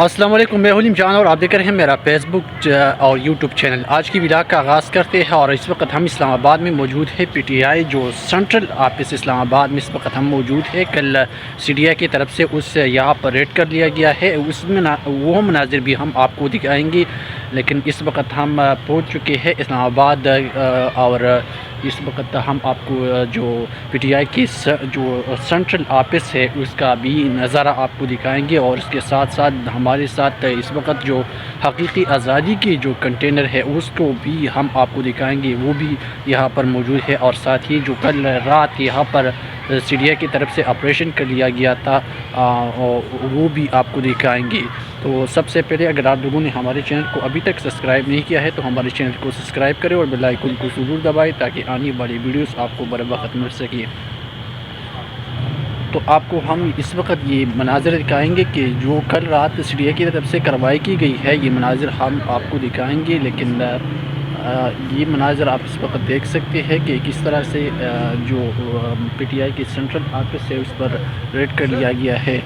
السلام علیکم، میں حلیم جان اور آپ دیکھ رہے ہیں میرا فیس بک اور یوٹیوب چینل۔ آج کی ویڈیو کا آغاز کرتے ہیں اور اس وقت ہم اسلام آباد میں موجود ہے۔ پی ٹی آئی جو سینٹرل آفس اسلام آباد میں اس وقت ہم موجود ہے۔ کل سی ڈی آئی کی طرف سے اس یہاں پر ریڈ کر لیا گیا ہے، اس میں وہ مناظر بھی ہم آپ کو دکھائیں گے، لیکن اس وقت ہم پہنچ چکے ہیں اسلام آباد اور اس وقت ہم آپ کو جو پی ٹی آئی کی جو سینٹرل آفس ہے اس کا بھی نظارہ آپ کو دکھائیں گے، اور اس کے ساتھ ساتھ ہمارے ساتھ اس وقت جو حقیقی آزادی کی جو کنٹینر ہے اس کو بھی ہم آپ کو دکھائیں گے، وہ بھی یہاں پر موجود ہے۔ اور ساتھ ہی جو کل رات یہاں پر سی ڈی آئی کی طرف سے آپریشن کر لیا گیا تھا وہ بھی آپ کو دکھائیں گے۔ تو سب سے پہلے اگر آپ لوگوں نے ہمارے چینل کو ابھی تک سبسکرائب نہیں کیا ہے تو ہمارے چینل کو سبسکرائب کریں اور بیل آئیکن کو ضرور دبائیں تاکہ آنے والی ویڈیوز آپ کو بر وقت مل سکے۔ تو آپ کو ہم اس وقت یہ مناظر دکھائیں گے کہ جو کل رات سی ڈی آئی کی طرف سے کارروائی کی گئی ہے، یہ مناظر ہم آپ کو دکھائیں گے، لیکن یہ مناظر آپ اس وقت دیکھ سکتے ہیں کہ کس طرح سے جو پی ٹی آئی کی سینٹرل آفس ہے اس پر ریڈ کر لیا گیا ہے۔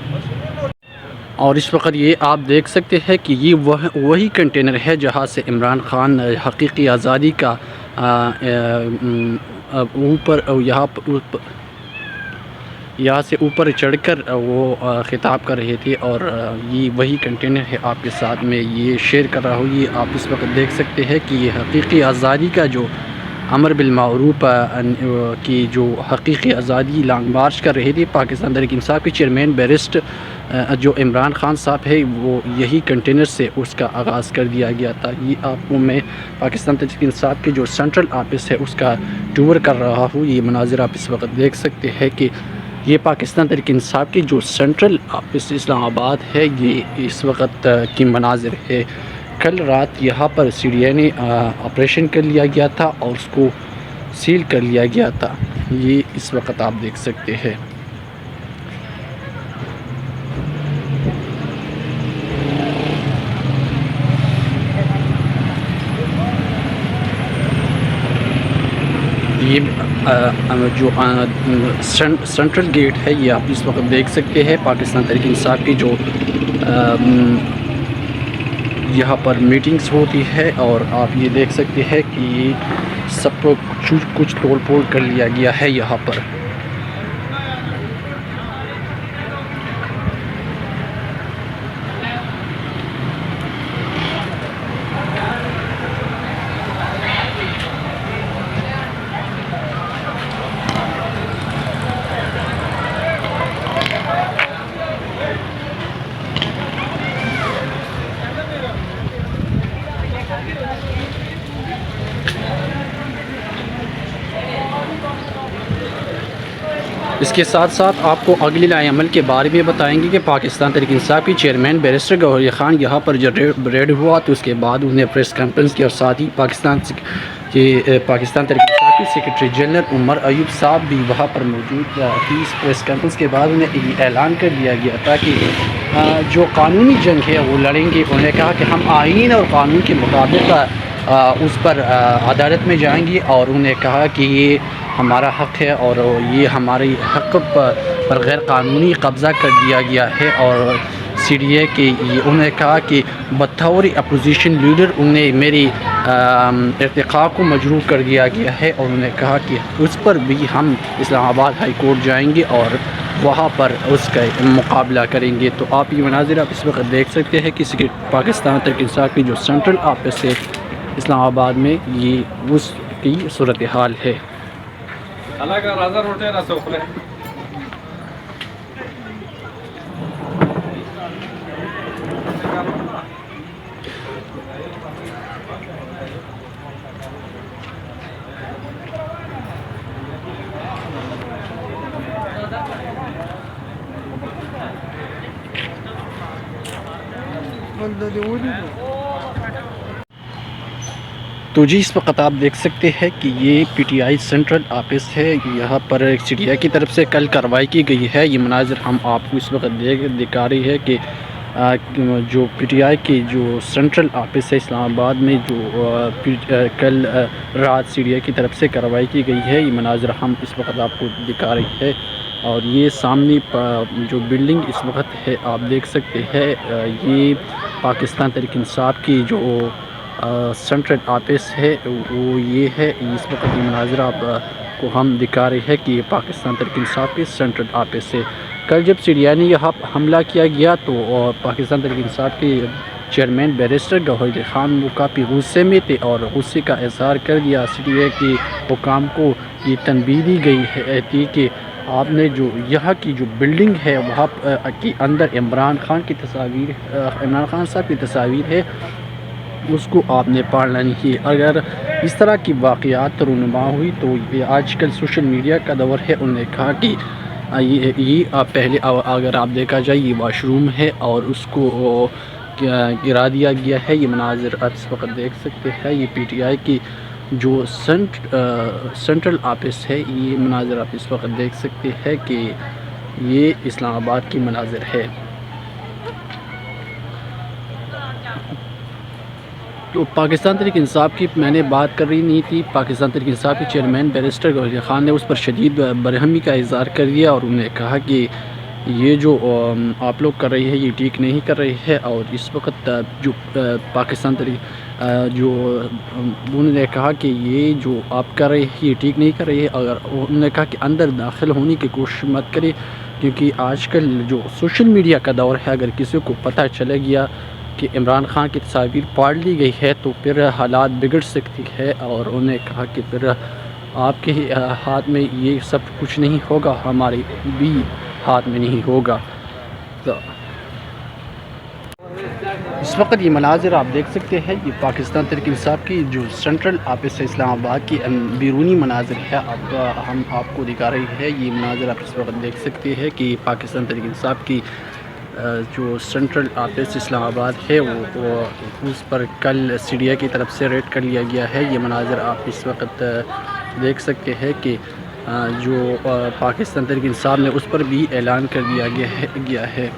اور اس وقت یہ آپ دیکھ سکتے ہیں کہ یہ وہی کنٹینر ہے جہاں سے عمران خان حقیقی آزادی کا اوپر یہاں سے اوپر چڑھ کر وہ خطاب کر رہے تھے، اور یہ وہی کنٹینر ہے آپ کے ساتھ میں یہ شیئر کر رہا ہوں۔ یہ آپ اس وقت دیکھ سکتے ہیں کہ یہ حقیقی آزادی کا جو امر بالمعروف کی جو حقیقی آزادی لانگ مارچ کر رہے تھے پاکستان تحریک انصاف کے چیئرمین بیرسٹر جو عمران خان صاحب ہے، وہ یہی کنٹینر سے اس کا آغاز کر دیا گیا تھا۔ یہ آپ کو میں پاکستان تحریک انصاف کے جو سینٹرل آفس ہے اس کا ٹور کر رہا ہوں۔ یہ مناظر آپ اس وقت دیکھ سکتے ہیں کہ یہ پاکستان تحریک انصاف کی جو سینٹرل آفس اسلام آباد ہے، یہ اس وقت کی مناظر ہے۔ کل رات یہاں پر سی ڈی آئی نے آپریشن کر لیا گیا تھا اور اس کو سیل کر لیا گیا تھا، یہ اس وقت آپ دیکھ سکتے ہیں۔ یہ جو سینٹرل گیٹ ہے یہ آپ اس وقت دیکھ سکتے ہیں۔ پاکستان تحریک انصاف کی جو یہاں پر میٹنگز ہوتی ہے، اور آپ یہ دیکھ سکتے ہیں کہ یہ سب کچھ توڑ پھوڑ کر لیا گیا ہے یہاں پر۔ اس کے ساتھ ساتھ آپ کو اگلی لائحہ عمل کے بارے میں بتائیں گے کہ پاکستان تحریک انصاف کی چیئرمین بیرسٹر گوہر خان یہاں پر جب ریڈ ہوا تو اس کے بعد انہیں پریس کانفرنس کی، اور ساتھ ہی پاکستان تحریک انصاف کے سیکرٹری جنرل عمر ایوب صاحب بھی وہاں پر موجود تھی۔ اس پریس کانفرنس کے بعد انہیں یہ اعلان کر دیا گیا تھا کہ جو قانونی جنگ ہے وہ لڑیں گے۔ انہوں نے کہا کہ ہم آئین اور قانون کے مطابق اس پر عدالت میں جائیں گے، اور انہوں نے کہا کہ یہ ہمارا حق ہے اور یہ ہمارے حق پر غیر قانونی قبضہ کر دیا گیا ہے۔ اور سی ڈی اے کے انہوں نے کہا کہ بطور اپوزیشن لیڈر انہیں میری ارتقاء کو مجروح کر دیا گیا ہے، اور انہوں نے کہا کہ اس پر بھی ہم اسلام آباد ہائی کورٹ جائیں گے اور وہاں پر اس کا مقابلہ کریں گے۔ تو آپ یہ مناظر آپ اس وقت دیکھ سکتے ہیں کہ پاکستان تحریک انصاف کی جو سینٹرل آفس ہے اسلام آباد میں، یہ اس کی صورتحال ہے۔ تو جی اس وقت آپ دیکھ سکتے ہیں کہ یہ P T I central office ہے، یہاں پر سی ڈی آئی کی طرف سے کل کارروائی کی گئی ہے۔ یہ مناظر ہم آپ کو اس وقت دکھا رہی ہے کہ جو پی ٹی آئی کی جو سینٹرل آفس ہے اسلام آباد میں، جو کل رات سی ڈی آئی کی طرف سے کارروائی کی گئی ہے، یہ مناظر ہم اس وقت آپ کو دکھا رہی ہے۔ اور یہ سامنے جو بلڈنگ اس وقت ہے آپ دیکھ سکتے ہیں، یہ پاکستان تحریک انصاف کی جو سینٹرل آفس ہے وہ یہ ہے۔ اس وقت یہ مناظر آپ کو ہم دکھا رہے ہیں کہ یہ پاکستان تحریک انصاف کی سینٹرل آفس ہے۔ کل جب سیڈیا نے یہاں حملہ کیا گیا تو پاکستان تحریک انصاف کے چیئرمین بیرسٹر گوہر علی خان وہ کافی غصے میں تھے اور غصے کا اظہار کر دیا۔ سیڈیا کے حکام کو یہ تنبیہ دی گئی تھی کہ آپ نے جو یہاں کی جو بلڈنگ ہے وہاں کے اندر عمران خان صاحب کی تصاویر ہے، اس کو آپ نے پالنا نہیں ہے۔ اگر اس طرح کی واقعات رونما ہوئی تو یہ آج کل سوشل میڈیا کا دور ہے۔ انہوں نے کہا کہ یہ پہلے اگر آپ دیکھا جائے یہ واش روم ہے اور اس کو گرا دیا گیا ہے۔ یہ مناظر آپ اس وقت دیکھ سکتے ہیں، یہ پی ٹی آئی کی جو سینٹرل آفس ہے، یہ مناظر آپ اس وقت دیکھ سکتے ہیں کہ یہ اسلام آباد کی مناظر ہے۔ تو پاکستان تحریک انصاف کی میں نے بات کر رہی نہیں تھی۔ پاکستان تحریک انصاف کے چیئرمین بیرسٹر گوہر علی خان نے اس پر شدید برہمی کا اظہار کر دیا اور انہوں نے کہا کہ یہ جو آپ لوگ کر رہے ہیں یہ ٹھیک نہیں کر رہے ہیں، اور اس وقت جو پاکستان تحریک انہوں نے کہا کہ یہ جو آپ کر رہے ہیں یہ ٹھیک نہیں کر رہے ہیں۔ اگر انہوں نے کہا کہ اندر داخل ہونے کی کوشش مت کرے، کیونکہ آج کل جو سوشل میڈیا کا دور ہے، اگر کسی کو پتہ چلے گیا کہ عمران خان کی تصاویر پاڑ لی گئی ہے تو پھر حالات بگڑ سکتی ہے، اور انہوں نے کہا کہ پھر آپ کے ہاتھ میں یہ سب کچھ نہیں ہوگا، ہمارے بھی ہاتھ میں نہیں ہوگا۔ تو اس وقت یہ مناظر آپ دیکھ سکتے ہیں، یہ پاکستان تحریک انصاف کی جو سینٹرل آفس ہے اسلام آباد کی بیرونی مناظر ہے، اب ہم آپ کو دکھا رہے ہیں۔ یہ مناظر آپ اس وقت دیکھ سکتے ہیں کہ پاکستان تحریک انصاف کی جو سینٹرل آفس اسلام آباد ہے وہ اس پر کل سیڈیا کی طرف سے ریڈ کر لیا گیا ہے۔ یہ مناظر آپ اس وقت دیکھ سکتے ہیں کہ جو پاکستان تحریک انصاف نے اس پر بھی اعلان کر دیا گیا ہے۔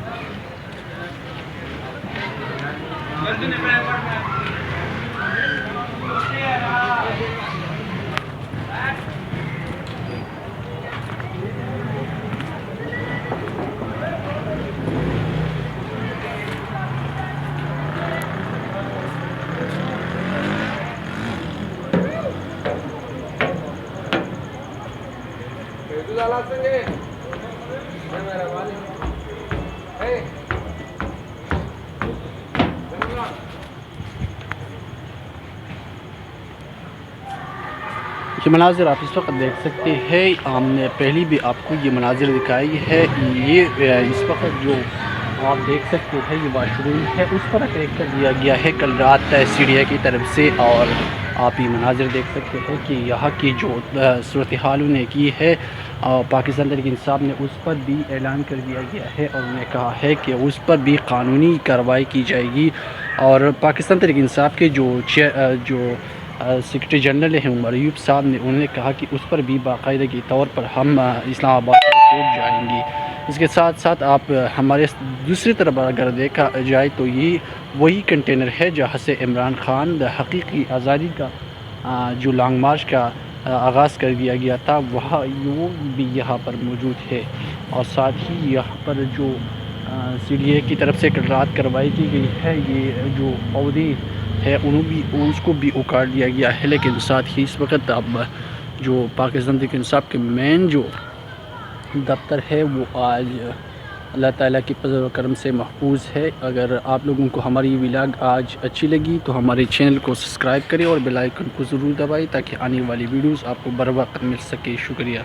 یہ مناظر آپ اس وقت دیکھ سکتے ہیں، ہم نے پہلی بھی آپ کو یہ مناظر دکھائی ہے۔ یہ اس وقت جو آپ دیکھ سکتے ہیں یہ واش روم ہے، اس پر اٹیک کر دیا گیا ہے کل رات سیڈیا کی طرف سے، اور آپ یہ مناظر دیکھ سکتے ہیں کہ یہاں کی جو صورتحال انہیں کی ہے، پاکستان تحریک انصاف نے اس پر بھی اعلان کر دیا گیا ہے، اور انہوں نے کہا ہے کہ اس پر بھی قانونی کارروائی کی جائے گی۔ اور پاکستان تحریک انصاف کے جو سیکرٹری جنرل ہیں عمر ایوب صاحب نے، انہوں نے کہا کہ اس پر بھی باقاعدگی طور پر ہم اسلام آباد کوٹ جائیں گے۔ اس کے ساتھ ساتھ آپ ہمارے دوسری طرف اگر دیکھا جائے تو یہ وہی کنٹینر ہے جہاں سے عمران خان حقیقی آزادی کا جو لانگ مارچ کا آغاز کر دیا گیا تھا، وہ بھی یہاں پر موجود ہے۔ اور ساتھ ہی یہاں پر جو سی ڈی اے کی طرف سے کل رات کارروائی کی گئی ہے، یہ جو عہدے ہے اس کو بھی اکاڑ دیا گیا ہے، لیکن ساتھ ہی اس وقت اب جو پاکستان تحریک انصاف کے مین جو دفتر ہے وہ آج اللہ تعالیٰ کی فضل و کرم سے محفوظ ہے۔ اگر آپ لوگوں کو ہماری ولاگ آج اچھی لگی تو ہمارے چینل کو سبسکرائب کریں اور بیل آئیکن کو ضرور دبائیں تاکہ آنے والی ویڈیوز آپ کو بر وقت مل سکے۔ شکریہ۔